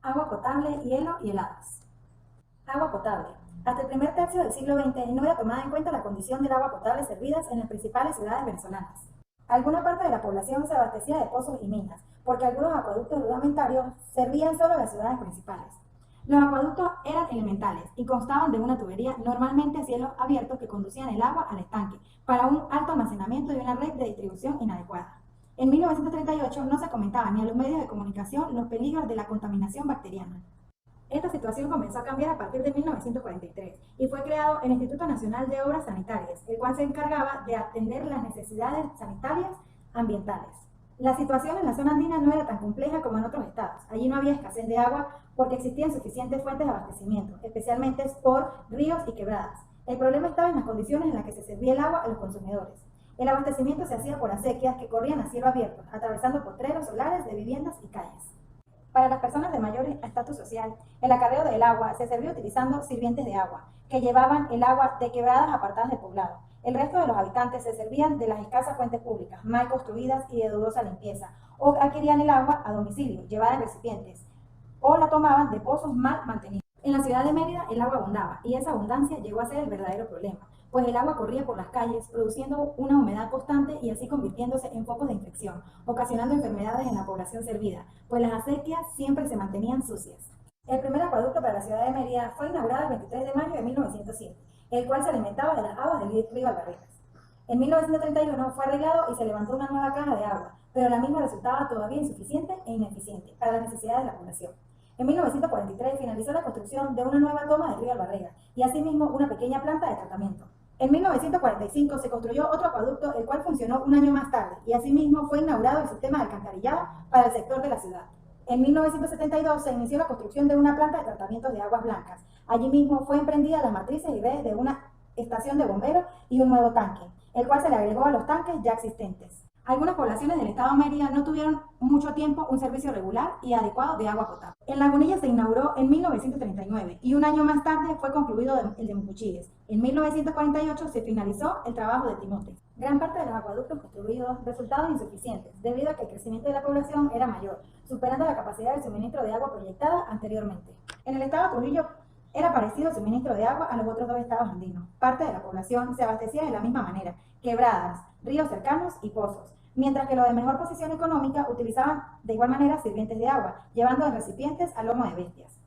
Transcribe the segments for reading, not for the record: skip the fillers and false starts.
Agua potable, hielo y heladas. Agua potable. Hasta el primer tercio del siglo XX no era tomada en cuenta la condición del agua potable servidas en las principales ciudades venezolanas. Alguna parte de la población se abastecía de pozos y minas, porque algunos acueductos rudimentarios servían solo a las ciudades principales. Los acueductos eran elementales y constaban de una tubería, normalmente a cielo abierto, que conducían el agua al estanque, para un alto almacenamiento y una red de distribución inadecuada. En 1938 no se comentaba ni a los medios de comunicación los peligros de la contaminación bacteriana. Esta situación comenzó a cambiar a partir de 1943 y fue creado el Instituto Nacional de Obras Sanitarias, el cual se encargaba de atender las necesidades sanitarias ambientales. La situación en la zona andina no era tan compleja como en otros estados. Allí no había escasez de agua porque existían suficientes fuentes de abastecimiento, especialmente por ríos y quebradas. El problema estaba en las condiciones en las que se servía el agua a los consumidores. El abastecimiento se hacía por acequias que corrían a cielo abierto, atravesando potreros solares de viviendas y calles. Para las personas de mayor estatus social, el acarreo del agua se servía utilizando sirvientes de agua, que llevaban el agua de quebradas apartadas del poblado. El resto de los habitantes se servían de las escasas fuentes públicas, mal construidas y de dudosa limpieza, o adquirían el agua a domicilio, llevada en recipientes, o la tomaban de pozos mal mantenidos. En la ciudad de Mérida el agua abundaba, y esa abundancia llegó a ser el verdadero problema, pues el agua corría por las calles, produciendo una humedad constante y así convirtiéndose en focos de infección, ocasionando enfermedades en la población servida, pues las acequias siempre se mantenían sucias. El primer acueducto para la ciudad de Mérida fue inaugurado el 23 de mayo de 1907, el cual se alimentaba de las aguas del río Albarrejas. En 1931 fue arreglado y se levantó una nueva caja de agua, pero la misma resultaba todavía insuficiente e ineficiente para las necesidades de la población. En 1943 finalizó la construcción de una nueva toma del río Albarrega y asimismo una pequeña planta de tratamiento. En 1945 se construyó otro acueducto, el cual funcionó un año más tarde, y asimismo fue inaugurado el sistema de alcantarillado para el sector de la ciudad. En 1972 se inició la construcción de una planta de tratamiento de aguas blancas. Allí mismo fue emprendida las matrices y redes de una estación de bomberos y un nuevo tanque, el cual se le agregó a los tanques ya existentes. Algunas poblaciones del estado de Mérida no tuvieron mucho tiempo un servicio regular y adecuado de agua potable. En Lagunilla se inauguró en 1939 y un año más tarde fue concluido el de Mucuchíes. En 1948 se finalizó el trabajo de Timote. Gran parte de los acueductos construidos resultaron insuficientes debido a que el crecimiento de la población era mayor, superando la capacidad del suministro de agua proyectada anteriormente. En el estado de Trujillo era parecido el suministro de agua a los otros dos estados andinos. Parte de la población se abastecía de la misma manera, quebradas, ríos cercanos y pozos, mientras que los de mejor posición económica utilizaban de igual manera sirvientes de agua, llevando en recipientes a lomo de bestias,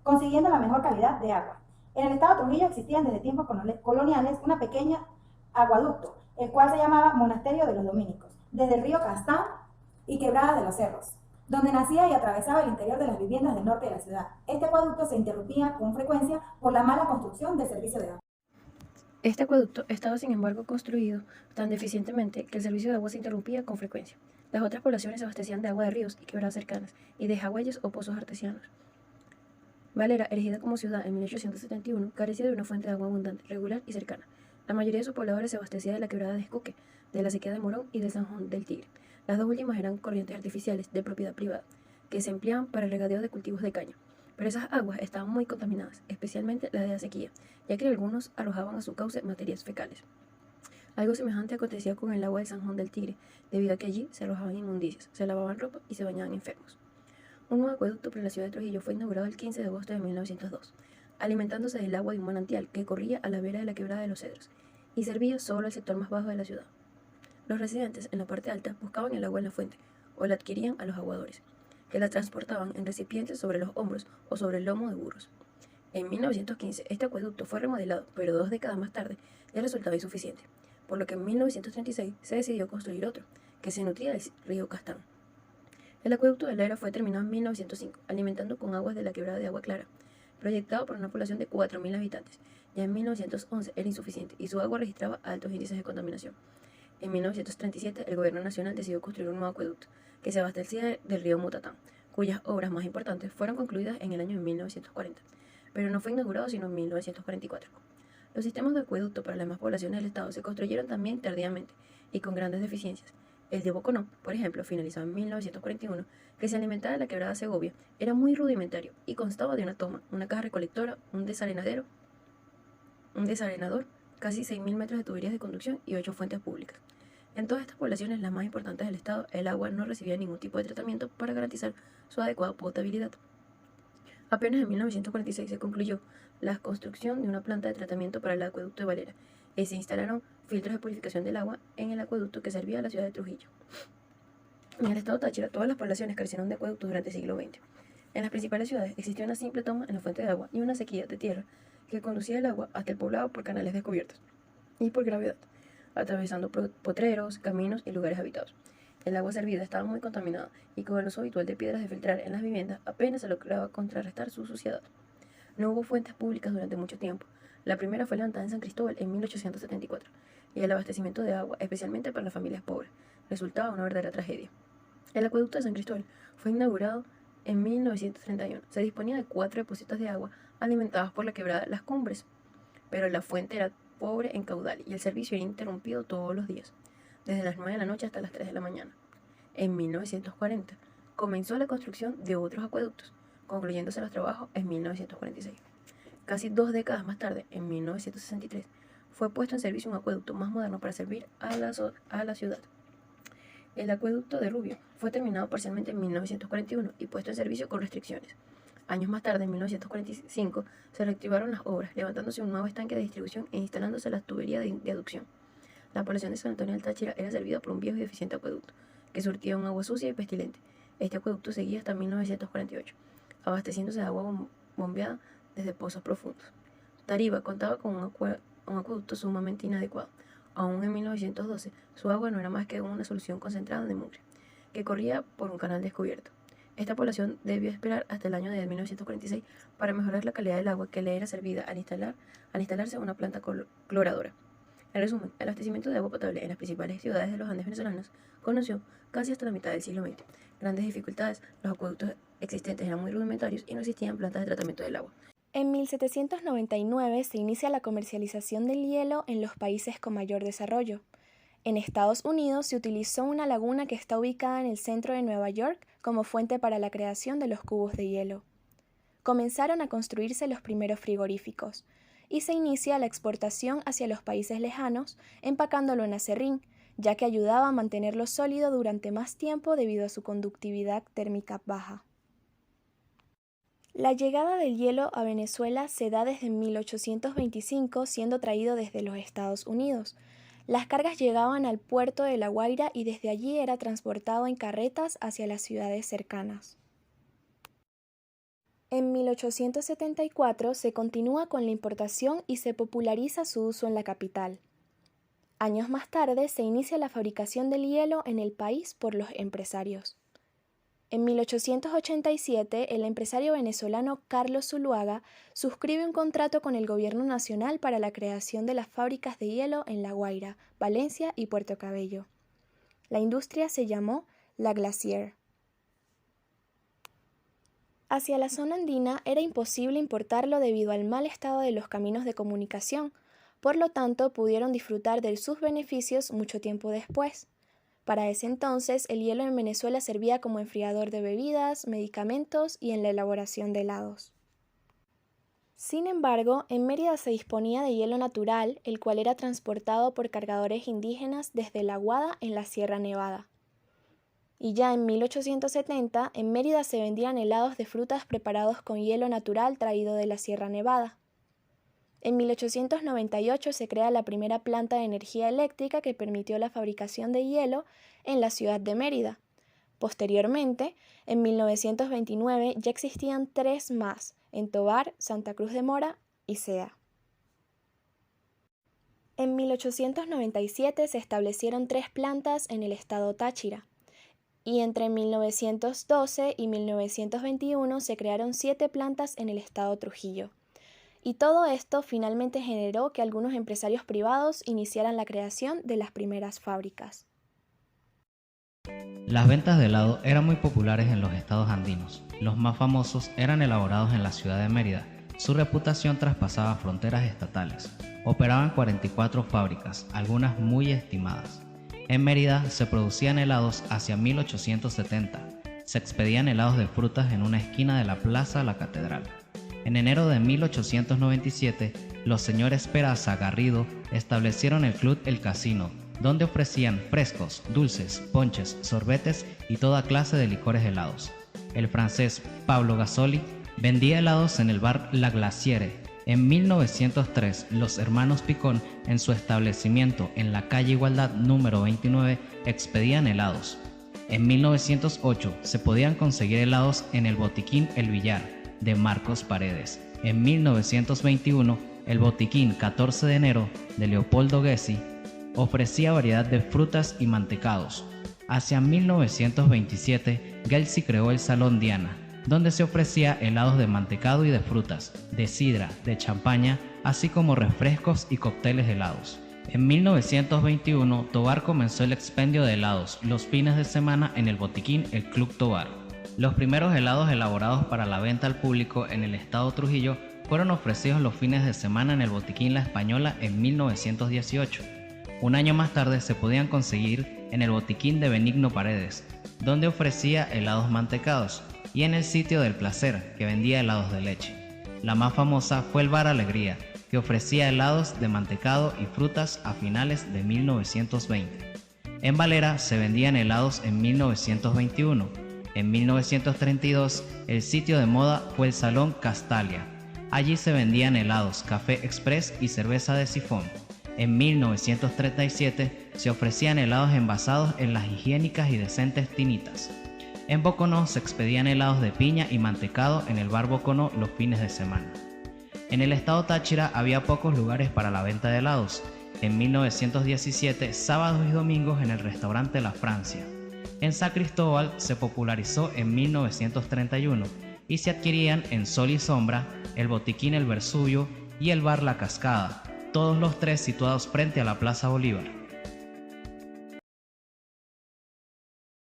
consiguiendo la mejor calidad de agua. En el estado de Trujillo existían desde tiempos coloniales una pequeña acueducto, el cual se llamaba Monasterio de los Dominicos, desde el río Castán y Quebradas de los Cerros, donde nacía y atravesaba el interior de las viviendas del norte de la ciudad. Este acueducto se interrumpía con frecuencia por la mala construcción del servicio de agua. Este acueducto estaba sin embargo construido tan deficientemente que el servicio de agua se interrumpía con frecuencia. Las otras poblaciones se abastecían de agua de ríos y quebradas cercanas y de jagüeyes o pozos artesianos. Valera, erigida como ciudad en 1871, carecía de una fuente de agua abundante, regular y cercana. La mayoría de sus pobladores se abastecía de la quebrada de Escoque, de la sequía de Morón y del Sanjón del Tigre. Las dos últimas eran corrientes artificiales de propiedad privada, que se empleaban para el regadío de cultivos de caña. Pero esas aguas estaban muy contaminadas, especialmente las de la sequía, ya que algunos arrojaban a su cauce materias fecales. Algo semejante acontecía con el agua del Sanjón del Tigre, debido a que allí se arrojaban inmundicias, se lavaban ropa y se bañaban enfermos. Un nuevo acueducto para la ciudad de Trujillo fue inaugurado el 15 de agosto de 1902, alimentándose del agua de un manantial que corría a la vera de la quebrada de los Cedros y servía solo al sector más bajo de la ciudad. Los residentes en la parte alta buscaban el agua en la fuente o la adquirían a los aguadores, que la transportaban en recipientes sobre los hombros o sobre el lomo de burros. En 1915 este acueducto fue remodelado, pero 2 décadas más tarde ya resultaba insuficiente, por lo que en 1936 se decidió construir otro, que se nutría del río Castán. El acueducto de la Era fue terminado en 1905, alimentando con aguas de la quebrada de Agua Clara, proyectado por una población de 4.000 habitantes. Ya en 1911 era insuficiente y su agua registraba altos índices de contaminación. En 1937 el gobierno nacional decidió construir un nuevo acueducto, que se abastecía del río Mutatán, cuyas obras más importantes fueron concluidas en el año 1940, pero no fue inaugurado sino en 1944. Los sistemas de acueducto para las demás poblaciones del estado se construyeron también tardíamente y con grandes deficiencias. El de Boconó, por ejemplo, finalizado en 1941, que se alimentaba de la quebrada Segovia, era muy rudimentario y constaba de una toma, una caja recolectora, un desalenador, casi 6.000 metros de tuberías de conducción y 8 fuentes públicas. En todas estas poblaciones, las más importantes del estado, el agua no recibía ningún tipo de tratamiento para garantizar su adecuada potabilidad. Apenas en 1946 se concluyó la construcción de una planta de tratamiento para el acueducto de Valera y se instalaron filtros de purificación del agua en el acueducto que servía a la ciudad de Trujillo. En el estado Táchira, todas las poblaciones carecieron de acueductos durante el siglo XX. En las principales ciudades existía una simple toma en la fuente de agua y una sequía de tierra que conducía el agua hasta el poblado por canales descubiertos y por gravedad, atravesando potreros, caminos y lugares habitados. El agua servida estaba muy contaminada y con el uso habitual de piedras de filtrar en las viviendas apenas se lograba contrarrestar su suciedad. No hubo fuentes públicas durante mucho tiempo. La primera fue levantada en San Cristóbal en 1874 y el abastecimiento de agua, especialmente para las familias pobres, resultaba una verdadera tragedia. El acueducto de San Cristóbal fue inaugurado en 1931. Se disponía de 4 depósitos de agua alimentados por la quebrada Las Cumbres, pero la fuente era pobre en caudal y el servicio era interrumpido todos los días, desde las 9 de la noche hasta las 3 de la mañana. En 1940 comenzó la construcción de otros acueductos, concluyéndose los trabajos en 1946. Casi 2 décadas más tarde, en 1963, fue puesto en servicio un acueducto más moderno para servir a la ciudad. El acueducto de Rubio fue terminado parcialmente en 1941 y puesto en servicio con restricciones. Años más tarde, en 1945, se reactivaron las obras, levantándose un nuevo estanque de distribución e instalándose la tubería de aducción. La población de San Antonio del Táchira era servida por un viejo y deficiente acueducto, que surtía un agua sucia y pestilente. Este acueducto seguía hasta 1948, abasteciéndose de agua bombeada desde pozos profundos. Tariba contaba con un acueducto sumamente inadecuado. Aún en 1912, su agua no era más que una solución concentrada de mugre, que corría por un canal descubierto. Esta población debió esperar hasta el año de 1946 para mejorar la calidad del agua que le era servida al instalarse una planta cloradora. En resumen, el abastecimiento de agua potable en las principales ciudades de los Andes venezolanos conoció casi hasta la mitad del siglo XX grandes dificultades. Los acueductos existentes eran muy rudimentarios y no existían plantas de tratamiento del agua. En 1799 se inicia la comercialización del hielo en los países con mayor desarrollo. En Estados Unidos se utilizó una laguna que está ubicada en el centro de Nueva York como fuente para la creación de los cubos de hielo. Comenzaron a construirse los primeros frigoríficos y se inicia la exportación hacia los países lejanos, empacándolo en acerrín, ya que ayudaba a mantenerlo sólido durante más tiempo debido a su conductividad térmica baja. La llegada del hielo a Venezuela se da desde 1825, siendo traído desde los Estados Unidos. Las cargas llegaban al puerto de La Guaira y desde allí era transportado en carretas hacia las ciudades cercanas. En 1874 se continúa con la importación y se populariza su uso en la capital. Años más tarde se inicia la fabricación del hielo en el país por los empresarios. En 1887, el empresario venezolano Carlos Zuluaga suscribe un contrato con el gobierno nacional para la creación de las fábricas de hielo en La Guaira, Valencia y Puerto Cabello. La industria se llamó La Glacier. Hacia la zona andina era imposible importarlo debido al mal estado de los caminos de comunicación, por lo tanto pudieron disfrutar de sus beneficios mucho tiempo después. Para ese entonces, el hielo en Venezuela servía como enfriador de bebidas, medicamentos y en la elaboración de helados. Sin embargo, en Mérida se disponía de hielo natural, el cual era transportado por cargadores indígenas desde La Guada en la Sierra Nevada. Y ya en 1870, en Mérida se vendían helados de frutas preparados con hielo natural traído de la Sierra Nevada. En 1898 se crea la primera planta de energía eléctrica que permitió la fabricación de hielo en la ciudad de Mérida. Posteriormente, en 1929 ya existían 3 más, en Tovar, Santa Cruz de Mora y Sea. En 1897 se establecieron 3 plantas en el estado Táchira, y entre 1912 y 1921 se crearon 7 plantas en el estado Trujillo. Y todo esto finalmente generó que algunos empresarios privados iniciaran la creación de las primeras fábricas. Las ventas de helado eran muy populares en los estados andinos. Los más famosos eran elaborados en la ciudad de Mérida. Su reputación traspasaba fronteras estatales. Operaban 44 fábricas, algunas muy estimadas. En Mérida se producían helados hacia 1870. Se expedían helados de frutas en una esquina de la Plaza La Catedral. En enero de 1897, los señores Peraza Garrido establecieron el Club El Casino, donde ofrecían frescos, dulces, ponches, sorbetes y toda clase de licores helados. El francés Pablo Gasoli Vendía helados en el bar La Glaciere. En 1903, los hermanos Picón, en su establecimiento en la calle Igualdad número 29, expedían helados. En 1908 se podían conseguir helados en el botiquín El Villar, de Marcos Paredes. En 1921, el botiquín 14 de enero, de Leopoldo Gessi, ofrecía variedad de frutas y mantecados. Hacia 1927, Gessi creó el Salón Diana, donde se ofrecía helados de mantecado y de frutas, de sidra, de champaña, así como refrescos y cócteles helados. En 1921, Tovar comenzó el expendio de helados los fines de semana en el botiquín El Club Tovar. Los primeros helados elaborados para la venta al público en el estado Trujillo fueron ofrecidos los fines de semana en el botiquín La Española en 1918. Un año más tarde se podían conseguir en el botiquín de Benigno Paredes, donde ofrecía helados mantecados, y en el sitio del Placer, que vendía helados de leche. La más famosa fue el Bar Alegría, que ofrecía helados de mantecado y frutas a finales de 1920. En Valera se vendían helados en 1921. En 1932, el sitio de moda fue el Salón Castalia. Allí se vendían helados, café express y cerveza de sifón. En 1937 se ofrecían helados envasados en las higiénicas y decentes tinitas. En Boconó se expedían helados de piña y mantecado en el bar Boconó los fines de semana. En el estado Táchira había pocos lugares para la venta de helados. En 1917, sábados y domingos en el restaurante La Francia. En San Cristóbal se popularizó en 1931 y se adquirían en Sol y Sombra, el botiquín El Versubio y el bar La Cascada, todos los tres situados frente a la Plaza Bolívar.